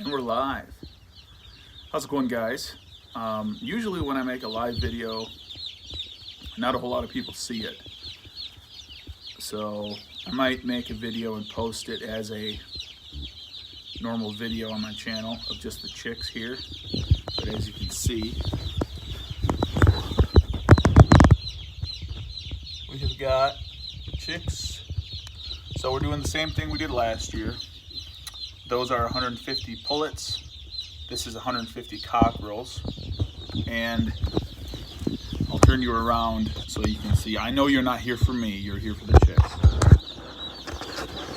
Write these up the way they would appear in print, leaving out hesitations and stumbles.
And we're live. How's it going, guys? Usually when I make a live video, not a whole lot of people see it. So I might make a video and post it as a normal video on my channel of just the chicks here. But as you can see, we have got chicks. So we're doing the same thing we did last year. Those are 150 pullets. This is 150 cockerels. And I'll turn you around so you can see. I know you're not here for me, you're here for the chicks.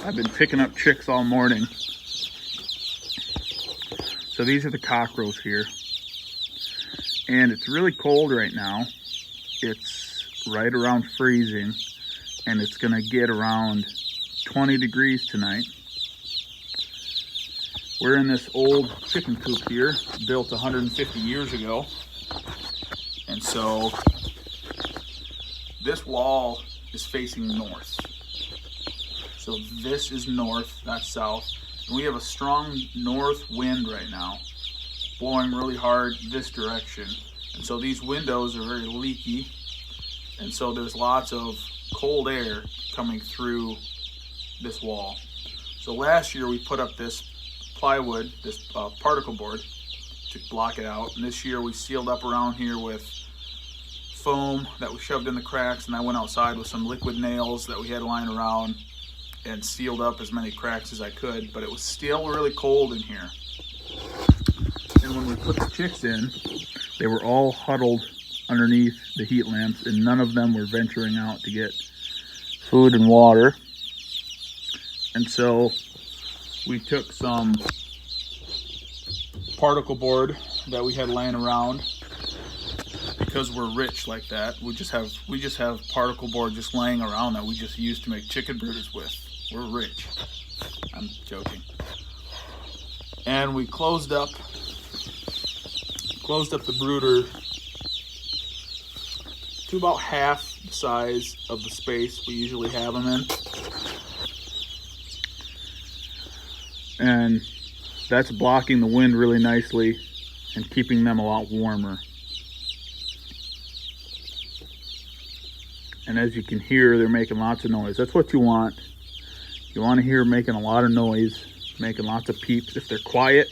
I've been picking up chicks all morning. So these are the cockerels here. And it's really cold right now. It's right around freezing, and it's gonna get around 20 degrees tonight. We're in this old chicken coop here, built 150 years ago. And so this wall is facing north. So this is north, that's south. And we have a strong north wind right now, blowing really hard this direction. And so these windows are very leaky. And so there's lots of cold air coming through this wall. So last year we put up this plywood, this particle board to block it out. And this year we sealed up around here with foam that we shoved in the cracks, and I went outside with some liquid nails that we had lying around and sealed up as many cracks as I could, but it was still really cold in here. And when we put the chicks in, they were all huddled underneath the heat lamps, and none of them were venturing out to get food and water. And so we took some particle board that we had laying around. Because we're rich like that, we just have particle board just laying around that we just use to make chicken brooders with. We're rich. I'm joking. And we closed up the brooder to about half the size of the space we usually have them in. And that's blocking the wind really nicely and keeping them a lot warmer. And as you can hear, they're making lots of noise. That's what you want. You want to hear making a lot of noise, making lots of peeps. If they're quiet,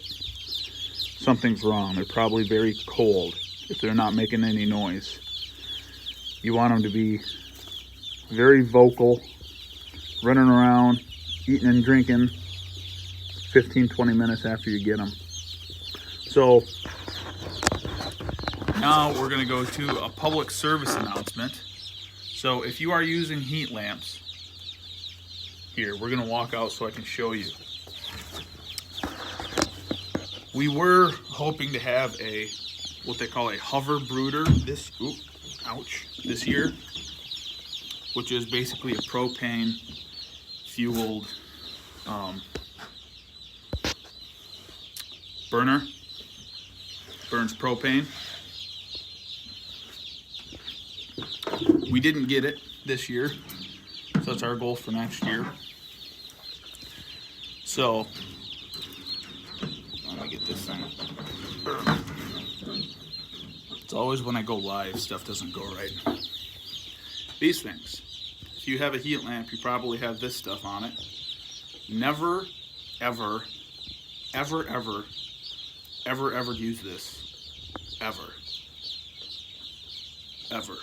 something's wrong. They're probably very cold if they're not making any noise. You want them to be very vocal, running around, eating and drinking 15-20 minutes after you get them. So now we're going to go to a public service announcement. So if you are using heat lamps, here, we're going to walk out so I can show you. We were hoping to have what they call a hover brooder this year, which is basically a propane fueled burner, burns propane. We didn't get it this year, so that's our goal for next year. So, let me get this thing. It's always when I go live, stuff doesn't go right. These things. If you have a heat lamp, you probably have this stuff on it. Never, ever, ever, ever, ever, ever use this. Ever. Ever.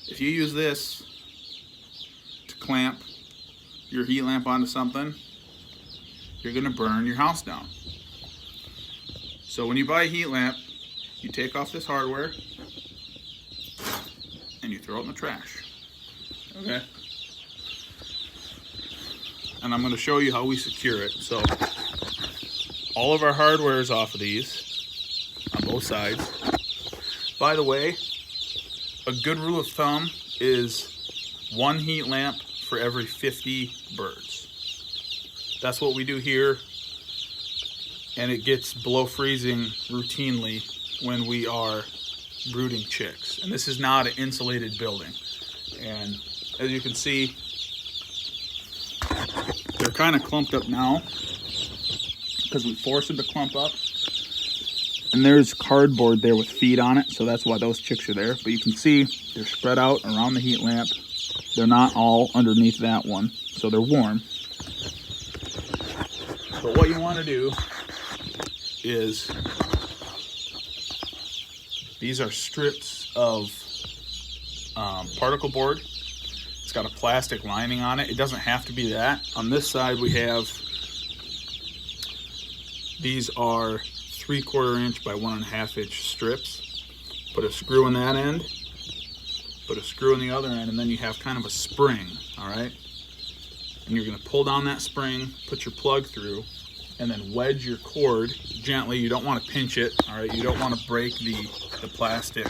If you use this to clamp your heat lamp onto something, you're going to burn your house down. So when you buy a heat lamp, you take off this hardware and you throw it in the trash. Okay? And I'm going to show you how we secure it. So all of our hardware is off of these on both sides. By the way, a good rule of thumb is 1 heat lamp for every 50 birds. That's what we do here, and it gets below freezing routinely when we are brooding chicks. And this is not an insulated building. And as you can see, they're kind of clumped up now. because we force them to clump up. And there's cardboard there with feed on it, so that's why those chicks are there. But you can see they're spread out around the heat lamp. They're not all underneath that one, so they're warm. But what you want to do is, these are strips of particle board. It's got a plastic lining on it. It doesn't have to be that. On this side we have, these are 3/4 inch by 1.5 inch strips. Put a screw in that end, put a screw in the other end, and then you have kind of a spring, all right? And you're gonna pull down that spring, put your plug through, and then wedge your cord gently. You don't wanna pinch it, all right? You don't wanna break the plastic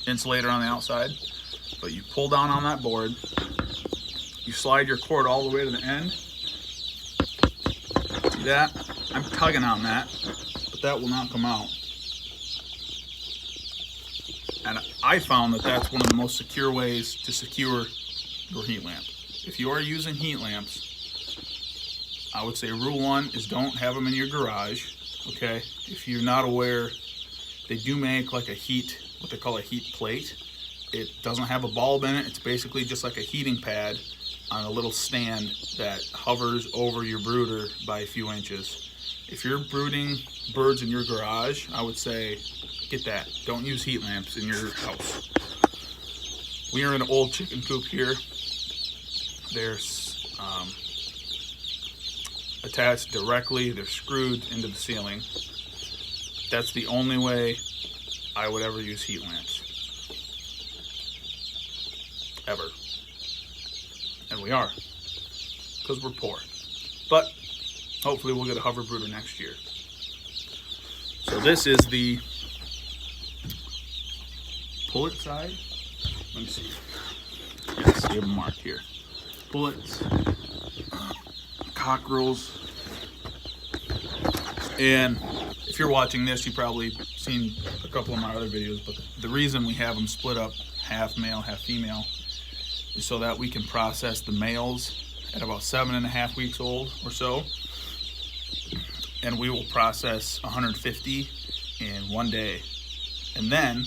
insulator on the outside, but you pull down on that board, you slide your cord all the way to the end. See that? I'm tugging on that, but that will not come out. And I found that that's one of the most secure ways to secure your heat lamp. If you are using heat lamps, I would say rule 1 is don't have them in your garage, okay? If you're not aware, they do make like a heat, what they call a heat plate. It doesn't have a bulb in it. It's basically just like a heating pad on a little stand that hovers over your brooder by a few inches. If you're brooding birds in your garage, I would say get that. Don't use heat lamps in your house. We are in an old chicken coop here. They're attached directly, they're screwed into the ceiling. That's the only way I would ever use heat lamps. Ever. And we are, because we're poor. But hopefully we'll get a hover brooder next year. So this is the pullet side. Let me see. Yes, we have them marked here. Pullets, cockerels, and if you're watching this, you've probably seen a couple of my other videos, but the reason we have them split up half male, half female is so that we can process the males at about 7.5 weeks old or so, and we will process 150 in one day, and then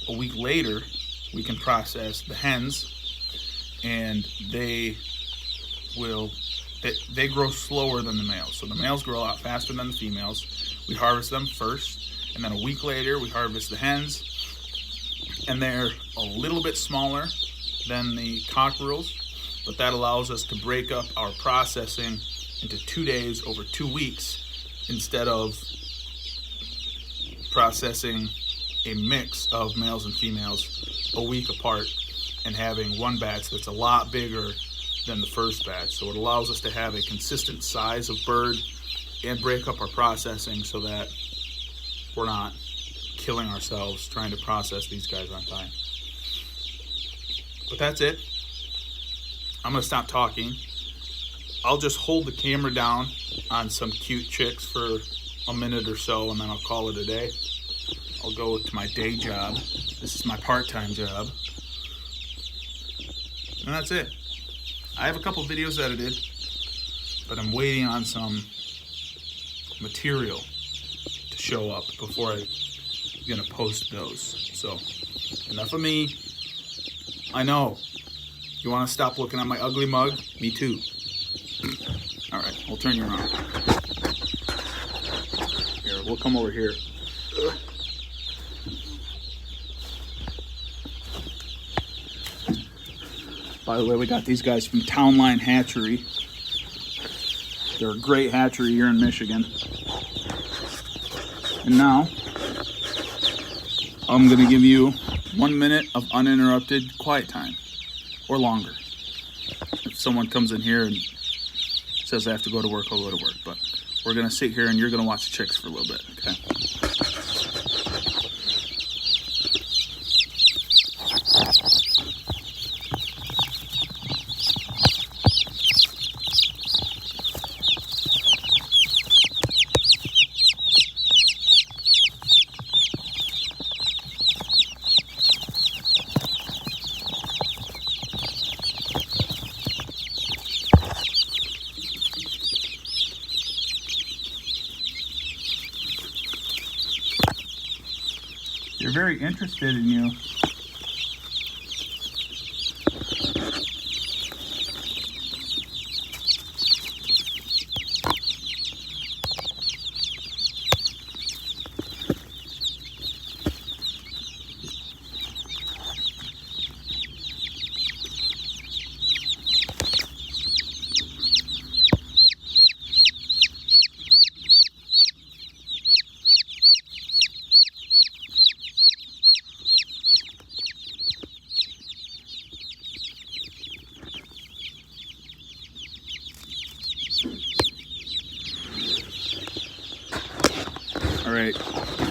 a week later we can process the hens, and they grow slower than the males. So the males grow a lot faster than the females. We harvest them first, and then a week later we harvest the hens, and they're a little bit smaller than the cockerels, but that allows us to break up our processing into 2 days over 2 weeks instead of processing a mix of males and females a week apart and having one batch that's a lot bigger than the first batch. So it allows us to have a consistent size of bird and break up our processing so that we're not killing ourselves trying to process these guys on time. But that's it. I'm gonna stop talking. I'll just hold the camera down on some cute chicks for a minute or so, and then I'll call it a day. I'll go to my day job. This is my part-time job. And that's it. I have a couple videos edited, but I'm waiting on some material to show up before I'm gonna post those. So, enough of me. I know. You wanna stop looking at my ugly mug? Me too. All right, we'll turn you around. Here, we'll come over here. By the way, we got these guys from Town Line Hatchery. They're a great hatchery here in Michigan. And now, I'm gonna give you 1 minute of uninterrupted quiet time, or longer. If someone comes in here and says I have to go to work, I'll go to work. But we're gonna sit here and you're gonna watch the chicks for a little bit, okay? They're very interested in you. All right,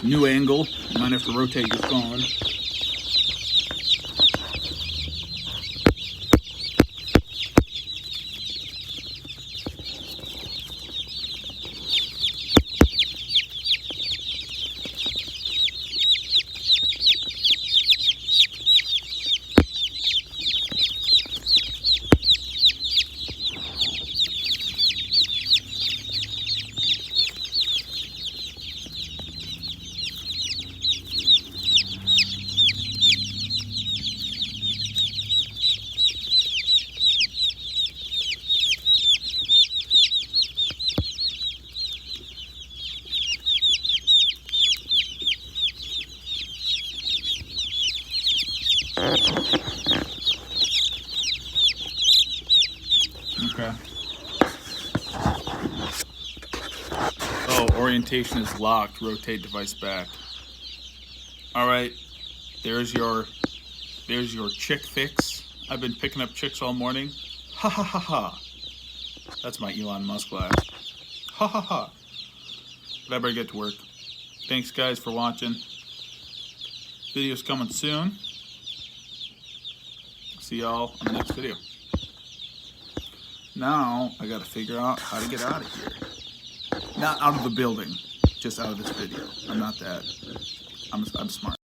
new angle. You might have to rotate your phone. Okay. Oh, orientation is locked. Rotate device back. All right. There's your chick fix. I've been picking up chicks all morning. Ha ha ha ha. That's my Elon Musk laugh. Ha ha ha. But I better get to work. Thanks guys for watching. Video's coming soon. See y'all on the next video. Now I gotta figure out how to get out of here. Not out of the building, just out of this video. I'm not that. I'm smart.